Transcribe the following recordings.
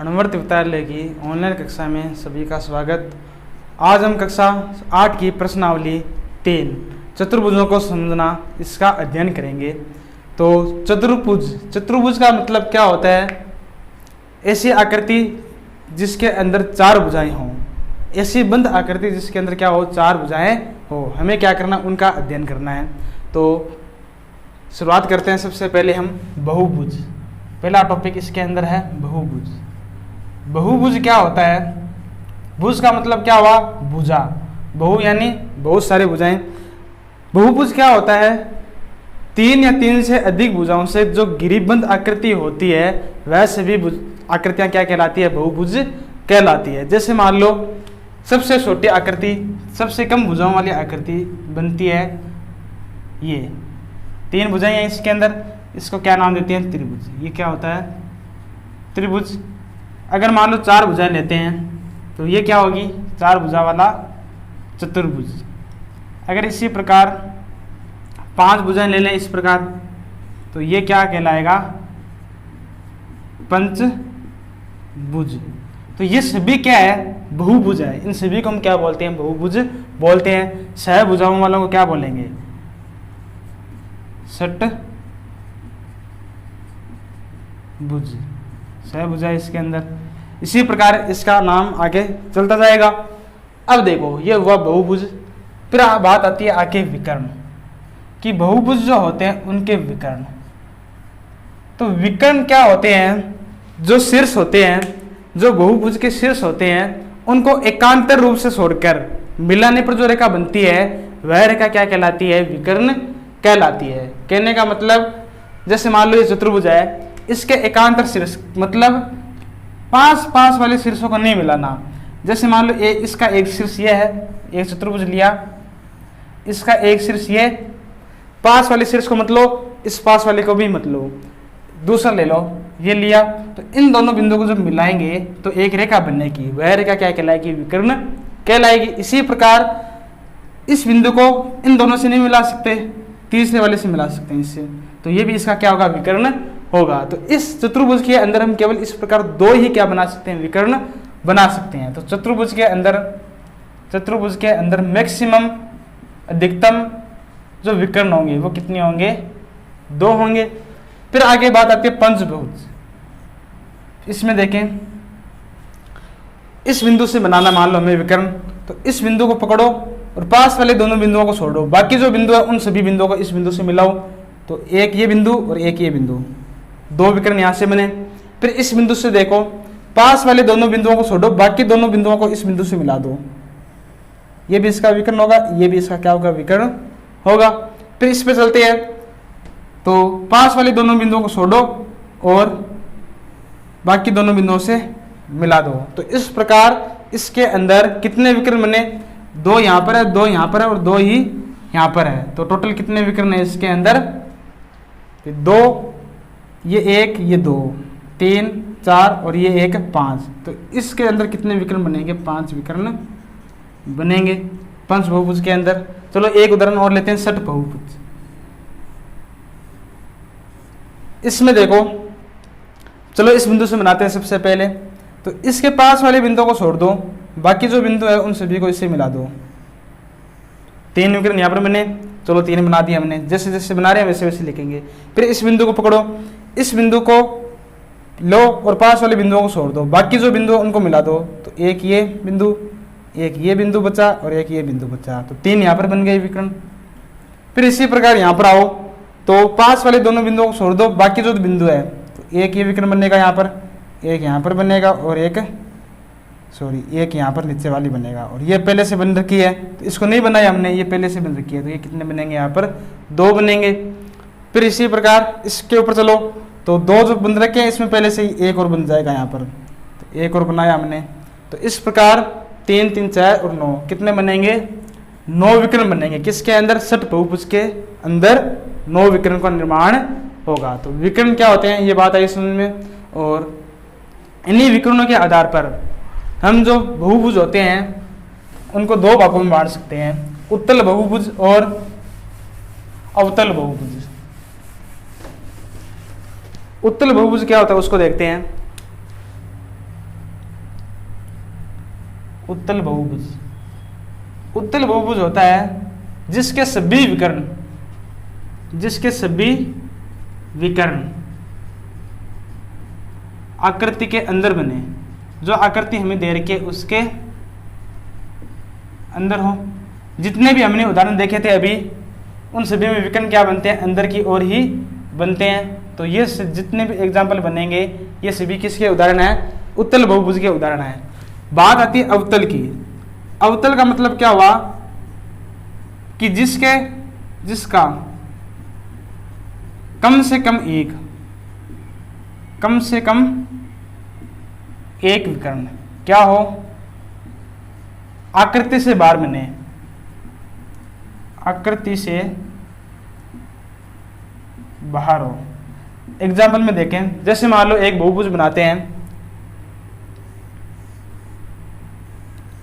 अणुवर्त विद्यालय की ऑनलाइन कक्षा में सभी का स्वागत। आज हम कक्षा 8 की प्रश्नावली 3 चतुर्भुजों को समझना इसका अध्ययन करेंगे। तो चतुर्भुज का मतलब क्या होता है? ऐसी आकृति जिसके अंदर 4 भुजाएं हों, ऐसी बंद आकृति जिसके अंदर क्या हो, 4 भुजाएं हो। हमें क्या करना, उनका अध्ययन करना है। तो शुरुआत करते हैं। सबसे पहले हम बहुभुज, पहला टॉपिक इसके अंदर है बहुभुज। बहुभुज क्या होता है? भुज का मतलब क्या हुआ, भुजा। बहु यानी बहुत सारे भुजाएं। बहुभुज क्या होता है? 3 या 3 से अधिक भुजाओं से जो गिरिबंध आकृति होती है वह सभी आकृतियां क्या कहलाती है, बहुभुज कहलाती है। जैसे मान लो सबसे छोटी आकृति, सबसे कम भुजाओं वाली आकृति बनती है ये 3 भुजाएं हैं इसके अंदर, इसको क्या नाम देते हैं, त्रिभुज। ये क्या होता है, त्रिभुज। अगर मान लो 4 भुजाएं लेते हैं तो ये क्या होगी, 4 भुजा वाला चतुर्भुज। अगर इसी प्रकार 5 भुजाएं ले लें इस प्रकार, तो ये क्या कहलाएगा, पंचभुज। तो ये सभी क्या है, बहुभुज है। इन सभी को हम क्या बोलते हैं, बहुभुज बोलते हैं। सहभुजाओं वालों को क्या बोलेंगे, षटभुज। सहभुजा इसके अंदर। इसी प्रकार इसका नाम आगे चलता जाएगा। अब देखो ये हुआ बहुभुज। फिर बात आती है आगे विकर्ण कि बहुभुज जो होते हैं उनके विकर्ण। तो विकर्ण क्या होते हैं, जो शीर्ष होते हैं, जो बहुभुज के शीर्ष होते हैं उनको एकांतर रूप से छोड़कर मिलाने पर जो रेखा बनती है वह रेखा क्या कहलाती है, विकर्ण कहलाती है। कहने का मतलब जैसे मान लो ये चतुर्भुज है, इसके एकांतर शीर्ष मतलब पास वाले शीर्षों को नहीं मिलाना। जैसे मान लो इसका एक शीर्ष ये है, एक चतुर्भुज लिया, इसका एक शीर्ष ये, पास वाले शीर्ष को मत लो, इस पास वाले को भी मत लो, दूसरा ले लो, ये लिया। तो इन दोनों बिंदुओं को जब मिलाएंगे तो एक रेखा बनेगी, वह रेखा क्या कहलाएगी, विकर्ण कहलाएगी। इसी प्रकार इस बिंदु को इन दोनों से नहीं मिला सकते, तीसरे वाले से मिला सकते हैं इससे, तो ये भी इसका क्या होगा, विकर्ण होगा। तो इस चतुर्भुज के अंदर हम केवल इस प्रकार 2 ही क्या बना सकते हैं, विकर्ण बना सकते हैं। तो चतुर्भुज के अंदर मैक्सिमम, अधिकतम जो विकर्ण होंगे वो कितने होंगे, 2 होंगे। फिर आगे बात आती है पंचभुज। इसमें देखें, इस बिंदु से बनाना मान लो हमें विकर्ण, तो इस बिंदु को पकड़ो और पास वाले दोनों बिंदुओं को छोड़ो, बाकी जो बिंदु है उन सभी बिंदुओं को इस बिंदु से मिलाओ। तो एक ये बिंदु और एक ये बिंदु, 2 विकर्ण यहां से बने। फिर इस बिंदु से देखो, पास वाले दोनों बिंदुओं को छोड़ो, बाकी दोनों बिंदुओं को इस बिंदु से मिला दो, ये भी इसका विकर्ण होगा, ये भी इसका क्या होगा, विकर्ण होगा। फिर इस पे चलते हैं, तो पास वाले दोनों बिंदुओं को छोड़ो और बाकी दोनों बिंदुओं से मिला दो। तो इस प्रकार इसके अंदर कितने विकर्ण बने, 2 यहाँ पर है, 2 यहाँ पर है और 2 ही यहाँ पर है। तो टोटल कितने विकर्ण है इसके अंदर, 2, ये 1, ये 2, 3, 4 और ये 1, 5। तो इसके अंदर कितने विकर्ण बनेंगे, 5 विकर्ण बनेंगे पंचभुज के अंदर। चलो एक उदाहरण और लेते हैं, षटभुज। इसमें देखो, चलो इस बिंदु से बनाते हैं सबसे पहले। तो इसके पास वाले बिंदु को छोड़ दो, बाकी जो बिंदु है उन सभी को इससे मिला दो। 3 विकर्ण यहाँ पर बने, चलो 3 बना दिया हमने। जैसे जैसे बना रहे हैं वैसे वैसे लिखेंगे। फिर इस बिंदु को पकड़ो, इस बिंदु को लो और पास वाले बिंदुओं को छोड़ दो, बाकी जो बिंदु उनको मिला दो। तो एक ये बिंदु, एक ये बिंदु बचा और एक ये बिंदु बचा, तो 3 यहाँ पर बन गए विकर्ण। फिर इसी प्रकार यहाँ पर आओ, तो पास वाले दोनों बिंदुओं को छोड़ दो, बाकी जो बिंदु है, तो एक ये विकर्ण बनेगा यहाँ पर, एक यहाँ पर बनेगा और एक यहाँ पर नीचे वाली बनेगा। और ये पहले से बन रखी है, तो इसको नहीं बनाया हमने, ये पहले से बन रखी है, तो ये कितने बनेंगे, यहाँ पर 2 बनेंगे। फिर इसी प्रकार इसके ऊपर चलो, तो 2 जो बन रखे हैं इसमें पहले से ही एक और बन जाएगा यहाँ पर, तो एक और बनाया हमने। तो इस प्रकार 3, 3, 4 और 9 कितने बनेंगे, 9 विकर्ण बनेंगे। किसके अंदर, षटभुज के अंदर 9 विकर्ण का निर्माण होगा। तो विकर्ण क्या होते हैं ये बात आई समझ में। और इन्हीं विकर्णों के आधार पर हम जो बहुभुज होते हैं उनको 2 भागों में बांट सकते हैं, उत्तल बहुभुज और अवतल बहुभुज। उत्तल बहुभुज क्या होता है उसको देखते हैं। उत्तल बहुभुज। उत्तल बहुभुज होता है जिसके सभी विकर्ण आकृति के अंदर बने, जो आकृति हमें दे रखी है उसके अंदर हो। जितने भी हमने उदाहरण देखे थे अभी, उन सभी में विकर्ण क्या बनते हैं, अंदर की ओर ही बनते हैं। तो ये जितने भी एग्जाम्पल बनेंगे ये सभी किसके उदाहरण है, उत्तल बहुभुज के उदाहरण है। बात आती है अवतल की। अवतल का मतलब क्या हुआ कि जिसका कम से कम एक विकर्ण क्या हो, आकृति से बाहर बने, आकृति से बाहर हो। एग्जाम्पल में देखें, जैसे मान लो एक बहुभुज बनाते हैं,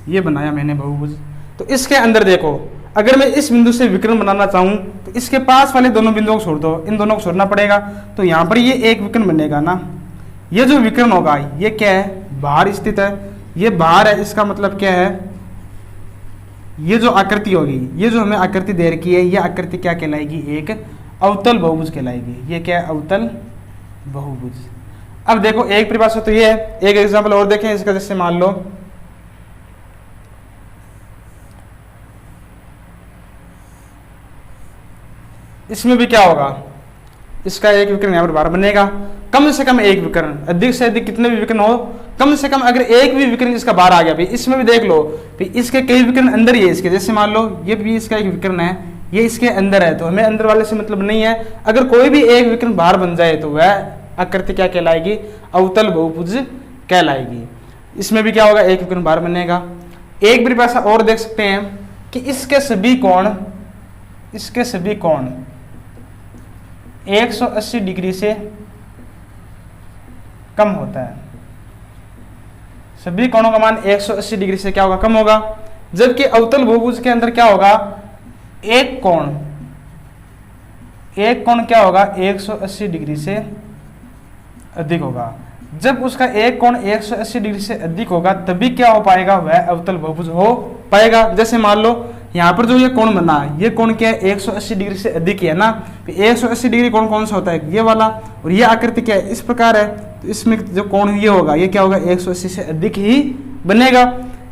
ये बनाया मैंने बहुभुज, तो इसके अंदर देखो, अगर मैं इस बिंदु से विकर्ण बनाना चाहूं तो इसके पास वाले दोनों बिंदुओं को छोड़ दो, इन दोनों को छोड़ना पड़ेगा। तो यहां पर ये एक विकर्ण बनेगा ना, ये जो विकर्ण होगा ये क्या है, बाहर स्थित है, ये बाहर है। इसका मतलब क्या है, ये जो आकृति होगी, ये जो हमें आकृति दे रखी है, ये आकृति क्या कहलाएगी, एक अवतल बहुभुज कहलाएगी। ये क्या है, अवतल बहुभुज। अब देखो एक परिभाषा तो ये है, एक एग्जांपल और देखें इसका। जैसे मान लो इसमें भी क्या होगा, इसका एक विकर्ण यहाँ पर बाहर बनेगा, कम से कम एक विकर्ण, अधिक से अधिक कितने भी विकर्ण हो, कम से कम अगर एक भी विकर्ण इसका बाहर आ गया, भाई इसमें भी देख लो, भाई इसके कई विकर्ण अंदर ही है इसके। जैसे मान लो ये भी इसका एक विकर्ण है, ये इसके अंदर है, तो हमें अंदर वाले से मतलब नहीं है। अगर कोई भी एक विकर्ण बाहर बन जाए तो वह आकृति क्या कहलाएगी, अवतल बहुभुज कहलाएगी। इसमें भी क्या होगा, एक विकर्ण बाहर बनेगा। एक परिभाषा और देख सकते हैं कि इसके सभी कोण 180 डिग्री से कम होता है। सभी कोणों का मान 180 डिग्री से क्या होगा, कम होगा। जबकि अवतल बहुभुज के अंदर क्या होगा, एक कोण क्या होगा, 180 डिग्री से अधिक होगा। जब उसका एक कोण 180 डिग्री से अधिक होगा तभी क्या हो पाएगा, वह अवतल बहुभुज हो पाएगा। जैसे मान लो यहाँ पर जो ये कोण बना है, ये कोण क्या है, 180 डिग्री से अधिक है ना। 180 डिग्री कोण कौन सा होता है, ये वाला, और ये आकृति क्या है, इस प्रकार है। तो इसमें जो कोण ये होगा, ये क्या होगा, 180 से अधिक ही बनेगा।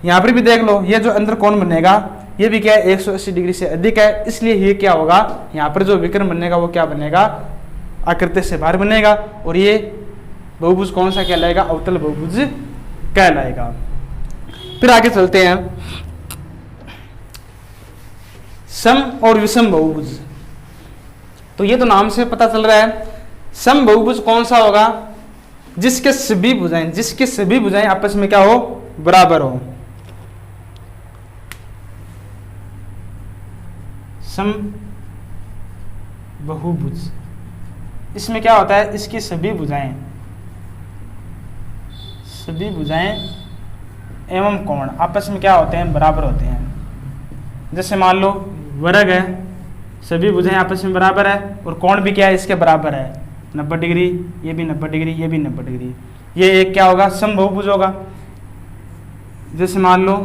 यहाँ पर भी देख लो, ये जो अंदर कोण बनेगा ये भी क्या है, 180 डिग्री से अधिक है। इसलिए ये क्या होगा, यहाँ पर जो विकर्ण बनेगा वो क्या बनेगा, आकृति से बाहर बनेगा। और ये बहुभुज कौन सा कहलाएगा, अवतल बहुभुज कहलाएगा। फिर आगे चलते हैं, सम और विषम बहुभुज। तो ये तो नाम से पता चल रहा है, सम बहुभुज कौन सा होगा, जिसके सभी भुजाएं आपस में क्या हो, बराबर हो। सम बहुभुज, इसमें क्या होता है, इसकी सभी भुजाएं एवं कोण आपस में क्या होते हैं, बराबर होते हैं। जैसे मान लो वर्ग है, सभी भुजाएं आपस में बराबर है, और कोण भी क्या है, इसके बराबर है, 90 डिग्री, ये भी 90 डिग्री, ये भी 90 डिग्री। ये एक क्या होगा, सम बहुभुज होगा। जैसे मान लो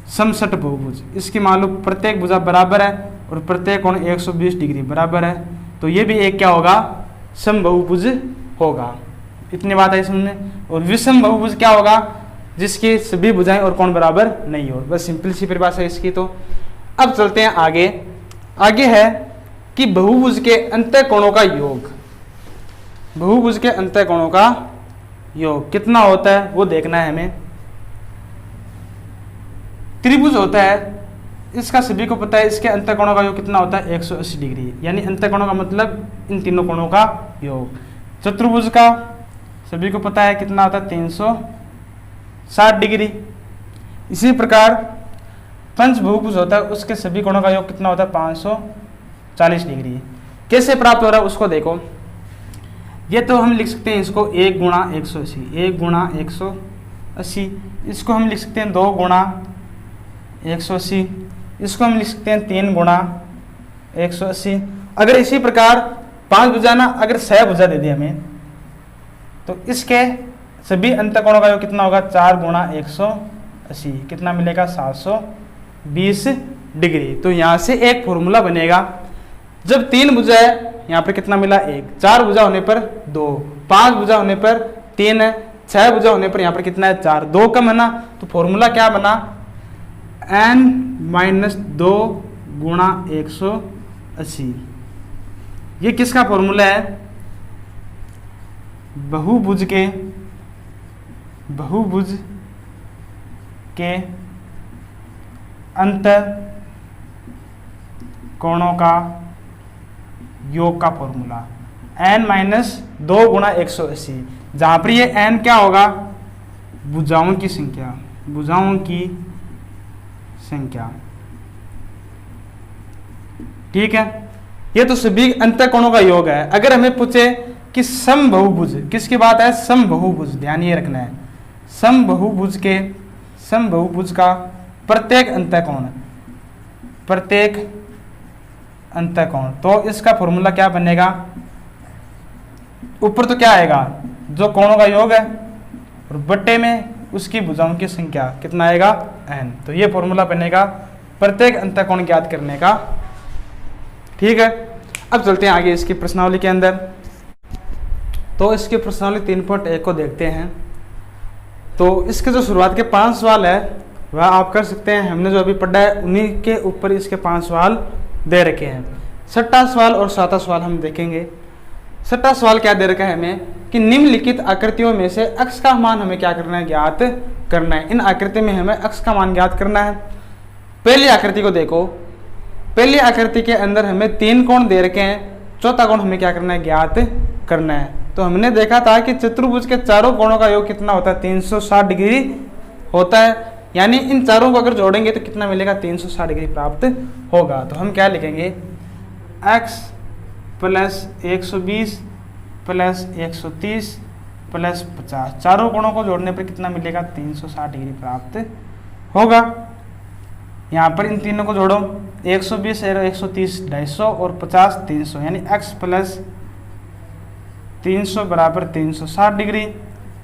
समसठ बहुभुज, इसकी मान लो प्रत्येक भुजा बराबर है और प्रत्येक कोण 120 डिग्री बराबर है, तो ये भी एक क्या होगा, सम बहुभुज होगा। इतनी बात है समझ में। और विषम बहुभुज क्या होगा, जिसकी सभी भुजाएं और कोण बराबर नहीं हो। बस सिंपल सी परिभाषा इसकी। तो अब चलते हैं आगे। आगे है कि बहुभुज के अंतःकोणों का योग। बहुभुज के अंतःकोणों का योग कितना होता है वो देखना है हमें। त्रिभुज होता है, इसका सभी को पता है, इसके अंतःकोणों का योग कितना होता है, 180 डिग्री, यानी अंतःकोणों का मतलब इन तीनों कोणों का योग। चतुर्भुज का सभी को पता है कितना होता है, 360 डिग्री। इसी प्रकार पंचभुज होता है, उसके सभी कोणों का योग कितना होता है, 540 डिग्री। कैसे प्राप्त हो रहा है उसको देखो। ये तो हम लिख सकते हैं इसको 1 गुणा 180, 1 गुणा 180। इसको हम लिख सकते हैं 2 गुणा 180। इसको हम लिख सकते हैं 3 गुणा 180। अगर इसी प्रकार 5 भुजा ना, अगर 6 भुजा दे दी हमें, तो इसके सभी अंतःकोणों का योग कितना होगा, 4 गुणा 80 कितना मिलेगा 720 डिग्री। तो यहाँ से एक फॉर्मूला बनेगा, जब 3 भुजा है यहाँ पर कितना मिला 1, 4 भुजा होने पर 2, 5 भुजा होने पर 3 है, 6 भुजा होने पर यहाँ पर कितना है 4, 2 कम है ना, तो फॉर्मूला क्या बना n-2 गुणा 180। ये किसका फॉर्मूला है, बहुभुज के अंतर कोणों का योग का फॉर्मूला n-2 गुणा 180, जहां पर ये n क्या होगा भुजाओं की संख्या, ठीक है। ये तो सभी अंतर कोणों का योग है। अगर हमें पूछे कि समबहुभुज, किसकी बात है, समबहुभुज, ध्यान ये रखना है, समबहुभुज का प्रत्येक अंतःकोण, तो इसका फॉर्मूला क्या बनेगा, ऊपर तो क्या आएगा जो कोणों का योग है और बट्टे में उसकी भुजाओं की संख्या कितना आएगा n। तो ये फॉर्मूला बनेगा प्रत्येक अंतःकोण ज्ञात करने का, ठीक है। अब चलते हैं आगे इसकी प्रश्नावली के अंदर। तो इसकी प्रश्नावली 3.1 को देखते हैं। तो इसके जो शुरुआत के 5 सवाल है वह आप कर सकते हैं, हमने जो अभी पढ़ा है उन्हीं के ऊपर इसके 5 सवाल दे रखे हैं। 6वां सवाल और 7वां सवाल हम देखेंगे। 6वां सवाल क्या दे रखा है हमें कि निम्नलिखित आकृतियों में से अक्ष का मान हमें क्या करना है, ज्ञात करना है। इन आकृति में हमें अक्ष का मान ज्ञात करना है। पहली आकृति को देखो, पहली आकृति के अंदर हमें 3 कोण दे रखे हैं, चौथा कोण हमें क्या करना है, ज्ञात करना है। तो हमने देखा था कि चतुर्भुज के चारों कोणों का योग कितना होता है, 360 डिग्री होता है। यानी इन चारों को अगर जोड़ेंगे तो कितना मिलेगा, 360 डिग्री प्राप्त होगा। तो हम क्या लिखेंगे, x प्लस 120 प्लस 130 प्लस 50, चारों कोणों को जोड़ने पर कितना मिलेगा, 360 डिग्री प्राप्त होगा। यहाँ पर इन तीनों को जोड़ो, 120 130 250 और 50 300, यानी x प्लस 300 बराबर 360 डिग्री।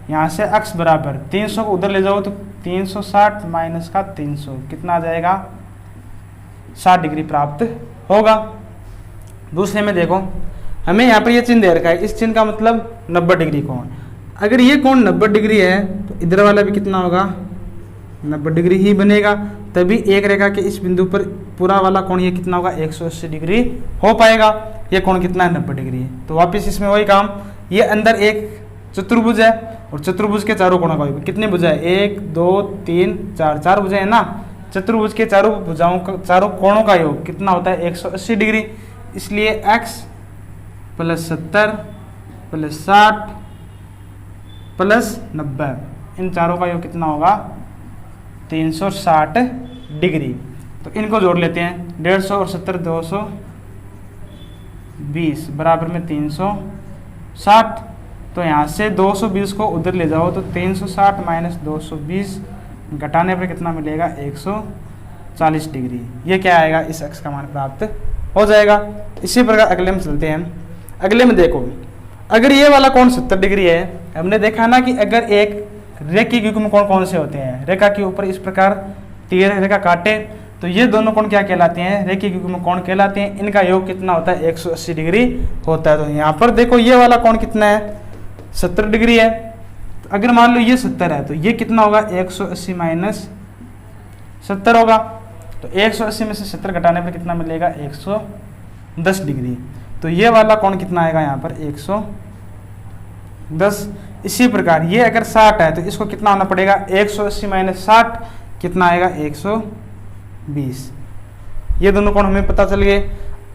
यहाँ से x बराबर 300 को उधर ले जाओ तो 360 माइनस का 300 कितना आ जाएगा, 60 डिग्री प्राप्त होगा। दूसरे में देखो, हमें यहाँ पर ये चिन्ह दे रखा है, इस चिन्ह का मतलब 90 डिग्री कोण। अगर ये कोण 90 डिग्री है तो इधर वाला भी कितना होगा, 90 डिग्री ही बनेगा। तभी एक रेखा के इस बिंदु पर पूरा वाला कोण ये कितना होगा, 180 डिग्री हो पाएगा। ये कोण कितना है, 90 डिग्री है। तो वापस इसमें वही काम, ये अंदर एक चतुर्भुज है और चतुर्भुज के चारों कोणों का योग कितने भुजा है, 1 2 3 4, 4 भुजाएं है ना। चतुर्भुज के चारों भुजाओं का, चारों कोणों का योग कितना होता है, 180 डिग्री। इसलिए x प्लस 70 प्लस 60 प्लस 90, इन चारों का योग कितना होगा, 360 डिग्री। तो इनको जोड़ लेते हैं, 150 और 70 220 बराबर में 360। तो यहाँ से 220 को उधर ले जाओ तो 360 माइनस 220 घटाने पर कितना मिलेगा, 140 डिग्री। ये क्या आएगा, इस अक्ष का मान प्राप्त हो जाएगा। इसी प्रकार अगले में चलते हैं। अगले में देखो, अगर ये वाला कोण 70 डिग्री है, हमने देखा ना कि अगर एक रेखीय युग्म कोण कौन से होते हैं, रेखा के ऊपर इस प्रकार तीर रेखा काटे तो ये दोनों कोण क्या कहलाते हैं, रेखीय युग्म कोण कहलाते हैं। इनका योग कितना होता है, 180 डिग्री होता है। तो यहाँ पर देखो ये वाला कोण कितना है, 70 डिग्री है। तो अगर मान लो ये 70 है तो ये कितना होगा, 180 माइनस 70 होगा। तो 180 में से 70 घटाने पर कितना मिलेगा, 110 डिग्री। तो ये वाला कोण कितना आएगा यहाँ पर, 110। इसी प्रकार ये अगर 60 है तो इसको कितना होना पड़ेगा, 180 माइनस 60 कितना आएगा, 120। ये दोनों कोण हमें पता चल गए।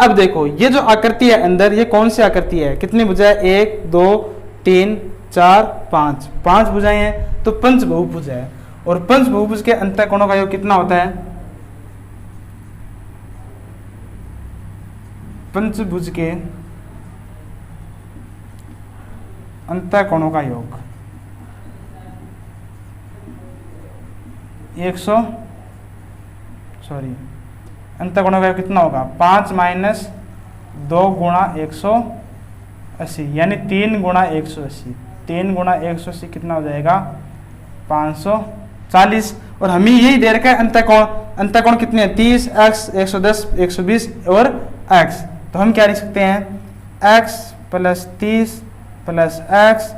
अब देखो ये जो आकृति है अंदर, ये कौन सी आकृति है, कितनी भुजाएं, 1 2 3 4 5, 5 भुजाएं हैं। तो पंचबहुभुज है और पंचबहुभुज के अंतःकोणों का योग कितना होता है, पंचभुज के अंतःकोणों का योग अंतःकोणों का योग कितना होगा, 5 माइनस 2 गुणा 180, यानी 3 गुणा 180। 3 गुणा 180 कितना हो जाएगा, 540। और हमें यही दे रखा है अंतःकोण कितने हैं 30, x 110, 120 और x। तो हम क्या लिख सकते हैं x plus 30 plus x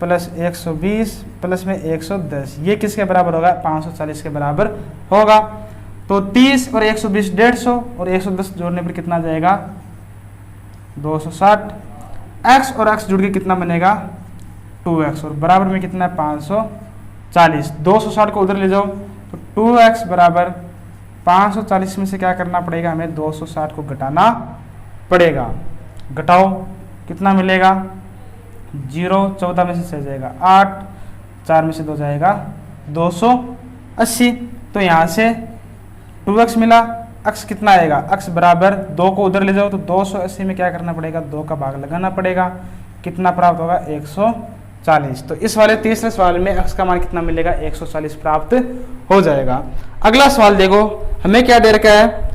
plus 120 plus में 110, ये किसके बराबर होगा 540 के बराबर होगा। तो 30 और 120 150 और 110 जोड़ने पर कितना जाएगा 260, x और x जुड़ के कितना बनेगा 2x और बराबर में कितना है 540। 260 को उधर ले जाओ तो 2x बराबर 540 में से क्या करना पड़ेगा हमें 260 को घटाना पड़ेगा। घटाओ कितना मिलेगा 0, 14 में से 6 जाएगा 8, 4 में से 2 जाएगा 280। तो यहाँ से 2x मिला, x कितना आएगा x बराबर 2 को उधर ले जाओ तो 280 में क्या करना पड़ेगा 2 का भाग लगाना पड़ेगा, कितना प्राप्त होगा 140। तो इस वाले तीसरे सवाल में x का मान कितना मिलेगा 140 प्राप्त हो जाएगा। अगला सवाल देखो, हमें क्या दे रखा है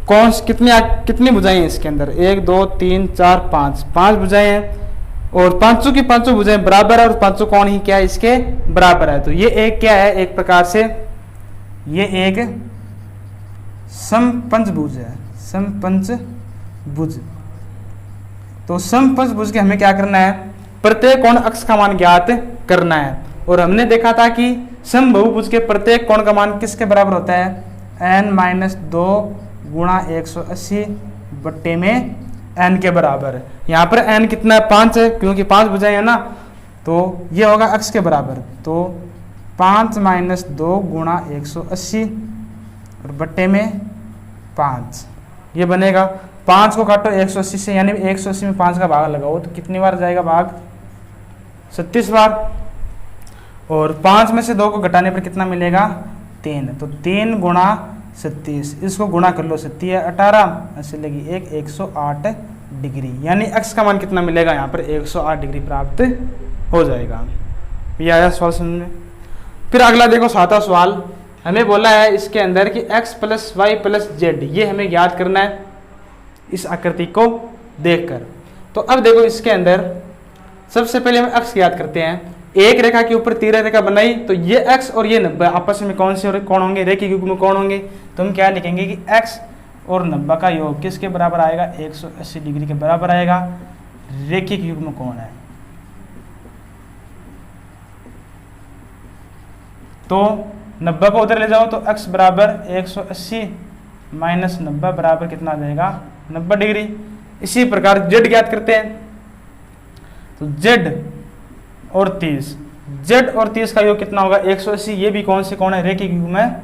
कौन कितनी भुजाएं हैं इसके अंदर 1 2 3 4 5 भुजाएं हैं और पांचों की पांचों भुजाएं बराबर है और पांचों कोण ही क्या है इसके बराबर है। तो ये एक क्या है एक प्रकार से ये एक समपंचभुज है, समपंचभुज। तो समपंचभुज के हमें क्या करना है प्रत्येक कोण x का मान ज्ञात करना है और हमने देखा था कि समबहुभुज के प्रत्येक कोण का मान किसके बराबर होता है n-2 गुणा 180 बट्टे में n के बराबर। यहाँ पर n कितना है 5 है क्योंकि 5 भुजाएं है ना, तो ये होगा x के बराबर। तो 5-2 गुणा 180 और बट्टे में 5 ये बनेगा। 5 को काटो 180 से यानी 180 में 5 का भाग लगाओ तो कितनी बार जाएगा भाग 36 बार और 5 में से 2 को घटाने पर कितना मिलेगा 3। तो 3 गुणा 37, इसको गुणा कर लो 7 है 18 ऐसे लगी 108 डिग्री, यानी x का मान कितना मिलेगा यहाँ पर 108 डिग्री प्राप्त हो जाएगा। ये आया सवाल समझ में। फिर अगला देखो 7वां सवाल, हमें बोला है इसके अंदर कि x plus y plus z ये हमें याद करना है इस आकृति को देखकर। तो अब देखो इसके अंदर सबसे पहले हम x याद करते हैं। एक रेखा के ऊपर तीर रेखा बनाई तो ये x और ये 90 आपस में कौन से कौन होंगे रेखिक युग्म कौन होंगे। तो हम क्या लिखेंगे कि x और 90 का योग किसके बराबर आएगा 180 डिग्री के बराबर आएगा, रेखिक युग्म कौन है। तो 90 को उधर ले जाओ तो x बराबर 180 माइनस 90 बराबर कितना आ जाएगा 90 डिग्री। इसी प्रकार z ज्ञात करते हैं तो z और 30, z और 30 का योग कितना होगा 180। ये भी कौन से कौन है रेखिक युग्म है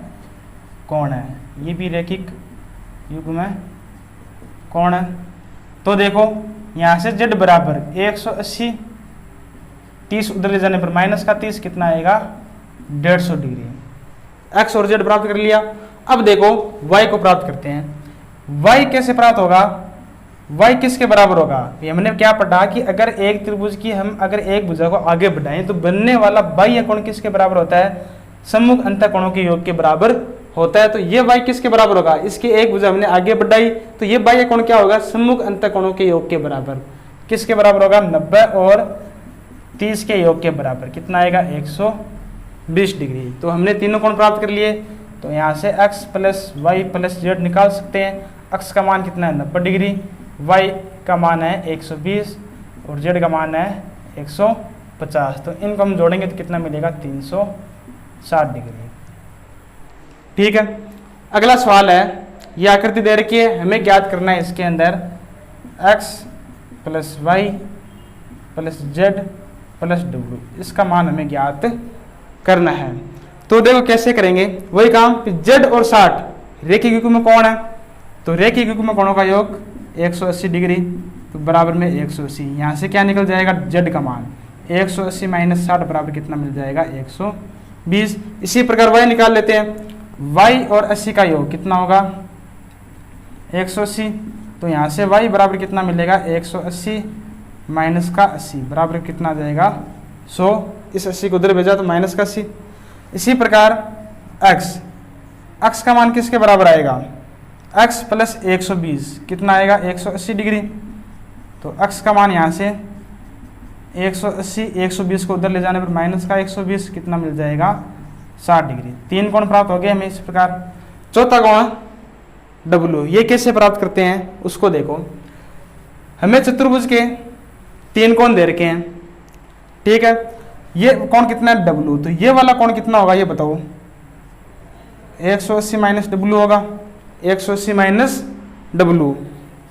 कौन है, ये भी रेखिक युग्म है कौन है। तो देखो यहाँ से z बराबर 180, 30 उधर ले जाने पर माइनस का 30 कितना आएगा 150 डिग्री। x और z प्राप्त कर लिया। अब देखो y को प्राप्त करते हैं। y कैसे प्राप्त होगा, y किसके बराबर होगा। हमने क्या पढ़ा कि अगर एक त्रिभुज की हम अगर एक भुजा को आगे बढ़ाएं तो बनने वाला बाह्य कोण किसके बराबर होता है सम्मुख अंतःकोणों के योग के बराबर होता है। तो ये y किसके बराबर होगा, इसकी एक भुजा हमने आगे बढ़ाई तो ये बाह्य कोण क्या होगा सम्मुख अंतःकोणों के योग के बराबर। किसके बराबर होगा 90 और 30 के योग के बराबर कितना आएगा 120 डिग्री। तो हमने तीनों कोण प्राप्त कर लिए। तो यहाँ से x plus y plus z निकाल सकते हैं। x का मान कितना है 90 डिग्री, y का मान है 120 और z का मान है 150। तो इनको हम जोड़ेंगे तो कितना मिलेगा 360 डिग्री। ठीक है। अगला सवाल है, ये आकृति दे रखी है, हमें ज्ञात करना है इसके अंदर x plus y plus z plus डब्ल्यू, इसका मान हमें ज्ञात करना है। तो देखो कैसे करेंगे, वही काम z और 60 रेखिक युग्म कौन है। तो रेखिक युग्म कोणों का योग 180 डिग्री तो बराबर में 180। यहाँ से क्या निकल जाएगा z का मान 180 माइनस 60 बराबर कितना मिल जाएगा 120। इसी प्रकार y निकाल लेते हैं। y और 80 का योग कितना होगा 180। तो यहाँ से y बराबर कितना मिलेगा 180 माइनस का 80 बराबर कितना आ जाएगा 100। इस 80 को उधर भेजा तो माइनस का 80। इसी प्रकार x का मान किसके बराबर आएगा x प्लस 120 कितना आएगा 180 डिग्री। तो x का मान यहाँ से 180, 120 को उधर ले जाने पर माइनस का 120 कितना मिल जाएगा 60 डिग्री। 3 कोण प्राप्त हो गए हमें इस प्रकार। चौथा कोण W, ये कैसे प्राप्त करते हैं उसको देखो। हमें चतुर्भुज के 3 कोण दे रखे हैं, ठीक है। ये कोण कितना है W, तो ये वाला कोण कितना होगा ये बताओ। 180 माइनस W होगा, 180 माइनस W,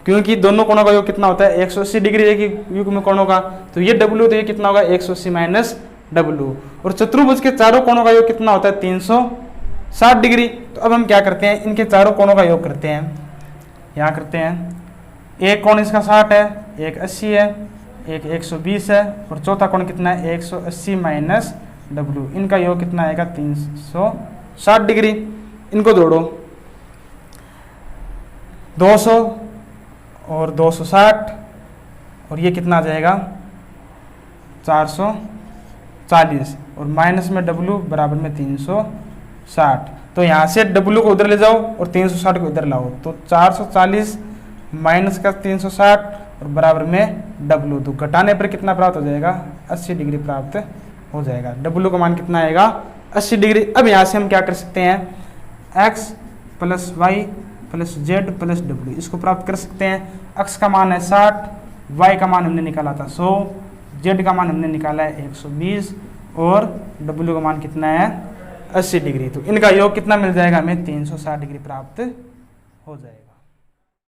क्योंकि दोनों कोणों का योग कितना होता है 180 डिग्री एक ही युग में कोण होगा, तो ये W तो ये कितना होगा 180 माइनस W। और चतुर्भुज के चारों कोणों का योग कितना होता है 360 डिग्री। तो अब हम क्या करते हैं, इनके चारों कोणों का योग करते हैं। यहाँ करते हैं, एक कोण इसका 60 है, एक 80 है, एक 120 है, और चौथा कोण कितना है 180 माइनस W। इनका योग कितना आएगा 360 डिग्री। इनको जोड़ो, 200 और 260, और ये कितना आ जाएगा 440, और माइनस में W बराबर में 360। तो यहाँ से W को उधर ले जाओ और 360 को इधर लाओ, तो 440 माइनस का 360 और बराबर में W। तो घटाने पर कितना प्राप्त हो जाएगा 80 डिग्री प्राप्त हो जाएगा। W का मान कितना आएगा 80 डिग्री। अब यहाँ से हम क्या कर सकते हैं, x plus y plus z plus W, इसको प्राप्त कर सकते हैं। x का मान है 60, y का मान हमने निकाला था 100, z का मान हमने निकाला है 120, और W का मान कितना है 80 डिग्री। तो इनका योग कितना मिल जाएगा हमें 360 डिग्री प्राप्त हो जाएगा।